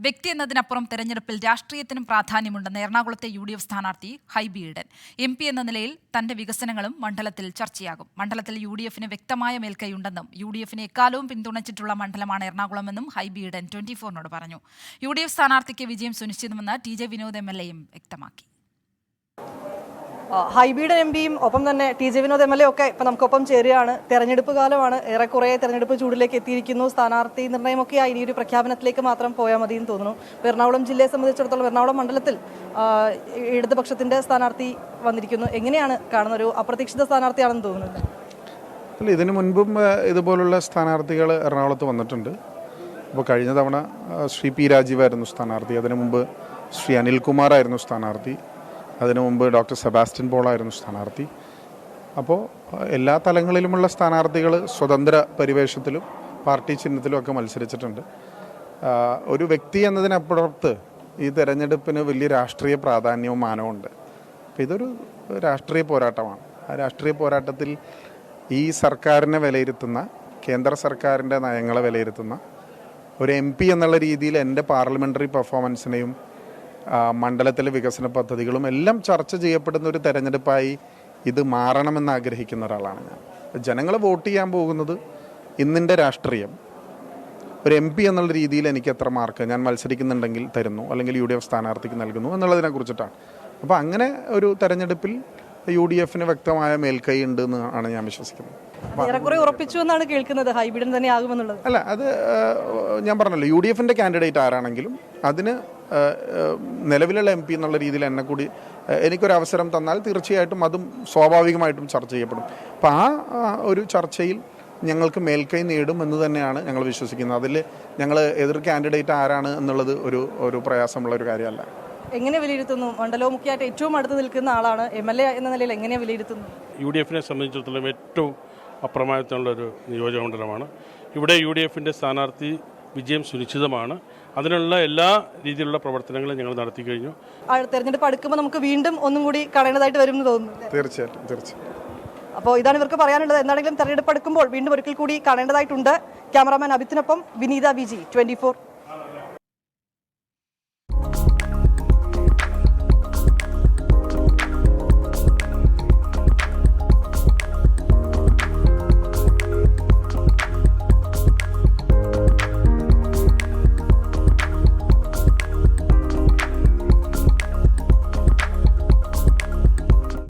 വ്യക്തി എന്നതിനപ്പുറം തെരഞ്ഞെടുപ്പിൽ രാഷ്ട്രീയത്തിനും പ്രാധാന്യമുണ്ടെന്ന് എറണാകുളത്തെ UDF സ്ഥാനാർത്ഥി ഹൈബി ഈഡൻ. MP എന്ന നിലയിൽ തന്റെ വികസനങ്ങളും മണ്ഡലത്തിൽ ചർച്ചയാകും. മണ്ഡലത്തിൽ UDFന് വ്യക്തമായ മേൽക്കൈയുണ്ടെന്നും UDFനെ എക്കാലവും പിന്തുണച്ചിട്ടുള്ള മണ്ഡലമാണ് എറണാകുളമെന്നും ഹൈബി ഈഡൻ 24നോട് പറഞ്ഞു. UDF സ്ഥാനാർത്ഥിക്ക് വിജയം സുനിശ്ചിതമെന്ന് TJ വിനോദ് MLA വ്യക്തമാക്കി. ഹൈബിയുടെ MPയും ഒപ്പം തന്നെ TJ വിനോദ് MLA ഒക്കെ ഇപ്പം നമുക്കൊപ്പം ചേരുകയാണ്. തെരഞ്ഞെടുപ്പ് കാലമാണ്, ഏറെക്കുറെ തെരഞ്ഞെടുപ്പ് ചൂടിലേക്ക് എത്തിയിരിക്കുന്നു. സ്ഥാനാർത്ഥി നിർണ്ണയമൊക്കെ ഇനി ഒരു പ്രഖ്യാപനത്തിലേക്ക് മാത്രം പോയാൽ മതി എന്ന് തോന്നുന്നു. എറണാകുളം ജില്ലയെ സംബന്ധിച്ചിടത്തോളം എറണാകുളം മണ്ഡലത്തിൽ ഇടതുപക്ഷത്തിന്റെ സ്ഥാനാർത്ഥി വന്നിരിക്കുന്നു. എങ്ങനെയാണ് കാണുന്ന ഒരു അപ്രതീക്ഷിത സ്ഥാനാർത്ഥിയാണെന്ന് തോന്നുന്നത്? അല്ല, ഇതിനു മുൻപും ഇതുപോലുള്ള സ്ഥാനാർത്ഥികൾ എറണാകുളത്ത് വന്നിട്ടുണ്ട്. അപ്പോൾ കഴിഞ്ഞ തവണ ശ്രീ P രാജീവായിരുന്നു സ്ഥാനാർത്ഥി, അതിനു മുമ്പ് ശ്രീ അനിൽകുമാർ ആയിരുന്നു സ്ഥാനാർത്ഥി, അതിനു മുമ്പ് ഡോക്ടർ സെബാസ്റ്റ്യൻ പോളായിരുന്നു സ്ഥാനാർത്ഥി. അപ്പോൾ എല്ലാ തലങ്ങളിലുമുള്ള സ്ഥാനാർത്ഥികൾ സ്വതന്ത്ര പരിവേഷത്തിലും പാർട്ടി ചിഹ്നത്തിലും ഒക്കെ മത്സരിച്ചിട്ടുണ്ട്. ഒരു വ്യക്തി എന്നതിനപ്പുറത്ത് ഈ തെരഞ്ഞെടുപ്പിന് വലിയ രാഷ്ട്രീയ പ്രാധാന്യവും മാനവുമുണ്ട്. അപ്പോൾ ഇതൊരു രാഷ്ട്രീയ പോരാട്ടമാണ്. ആ രാഷ്ട്രീയ പോരാട്ടത്തിൽ ഈ സർക്കാരിനെ വിലയിരുത്തുന്ന, കേന്ദ്ര സർക്കാരിൻ്റെ നയങ്ങളെ വിലയിരുത്തുന്ന ഒരു MP എന്നുള്ള രീതിയിൽ എൻ്റെ പാർലമെൻ്ററി പെർഫോമൻസിനെയും മണ്ഡലത്തിലെ വികസന പദ്ധതികളും എല്ലാം ചർച്ച ചെയ്യപ്പെടുന്ന ഒരു തെരഞ്ഞെടുപ്പായി ഇത് മാറണമെന്ന് ആഗ്രഹിക്കുന്ന ഒരാളാണ് ഞാൻ. ജനങ്ങൾ വോട്ട് ചെയ്യാൻ പോകുന്നത് ഇന്നിൻ്റെ രാഷ്ട്രീയം ഒരു MP എന്നുള്ള രീതിയിൽ എനിക്ക് എത്ര മാർക്ക് ഞാൻ മത്സരിക്കുന്നുണ്ടെങ്കിൽ തരുന്നു, അല്ലെങ്കിൽ UDF സ്ഥാനാർത്ഥിക്ക് നൽകുന്നു എന്നുള്ളതിനെ കുറിച്ചിട്ടാണ്. അപ്പോൾ അങ്ങനെ ഒരു തെരഞ്ഞെടുപ്പിൽ UDFന് വ്യക്തമായ മേൽക്കൈ ഉണ്ട് എന്നാണ് ഞാൻ വിശ്വസിക്കുന്നത്. ഏറെക്കുറെ ഉറപ്പിച്ചു എന്നാണ് കേൾക്കുന്നത്, ഹൈബിഡൻ തന്നെ ആകുമെന്നുള്ളത്. അല്ല, അത് ഞാൻ പറഞ്ഞല്ലോ, UDFൻ്റെ കാൻഡിഡേറ്റ് ആരാണെങ്കിലും അതിന് നിലവിലുള്ള MP എന്നുള്ള രീതിയിൽ എന്നെ കൂടി എനിക്കൊരു അവസരം തന്നാൽ തീർച്ചയായിട്ടും അതും സ്വാഭാവികമായിട്ടും ചർച്ച ചെയ്യപ്പെടും. അപ്പം ആ ഒരു ചർച്ചയിൽ ഞങ്ങൾക്ക് മേൽക്കൈ നേടും എന്ന് തന്നെയാണ് ഞങ്ങൾ വിശ്വസിക്കുന്നത്. അതിൽ ഞങ്ങൾ എതിർ കാൻഡിഡേറ്റ് ആരാണ് എന്നുള്ളത് ഒരു പ്രയാസമുള്ള ഒരു കാര്യമല്ല. എങ്ങനെ വിലയിരുത്തുന്നു? മണ്ഡലമുഖ്യമായിട്ട് ഏറ്റവും അടുത്ത് നിൽക്കുന്ന ആളാണ്, MLA എന്ന നിലയിൽ എങ്ങനെ വിലയിരുത്തുന്നു? UDFനെ സംബന്ധിച്ചിടത്തോളം ഏറ്റവും അപ്രമാദിത്വമുള്ളൊരു നിയോജകമണ്ഡലമാണ്. ഇവിടെ UDFൻ്റെ സ്ഥാനാർത്ഥി വിജയം സുനിശ്ചിതമാണ്. അതിനുള്ള എല്ലാ രീതിയിലുള്ള പ്രവർത്തനങ്ങളും ഞങ്ങൾ നടത്തി കഴിഞ്ഞു. തെരഞ്ഞെടുപ്പ് അടുക്കുമ്പോൾ നമുക്ക് വീണ്ടും ഒന്നും കൂടി കാണേണ്ടതായിട്ട് വരും എന്ന് തോന്നുന്നു. തീർച്ചയായിട്ടും. അപ്പോൾ ഇതാണ് ഇവർക്ക് പറയാനുള്ളത്. എന്താണെങ്കിലും തെരഞ്ഞെടുപ്പ് അടുക്കുമ്പോൾ വീണ്ടും ഒരിക്കൽ കൂടി കാണേണ്ടതായിട്ടുണ്ട്. ക്യാമറാമാൻ അഭിത്തിനൊപ്പം വിനീത VG 24.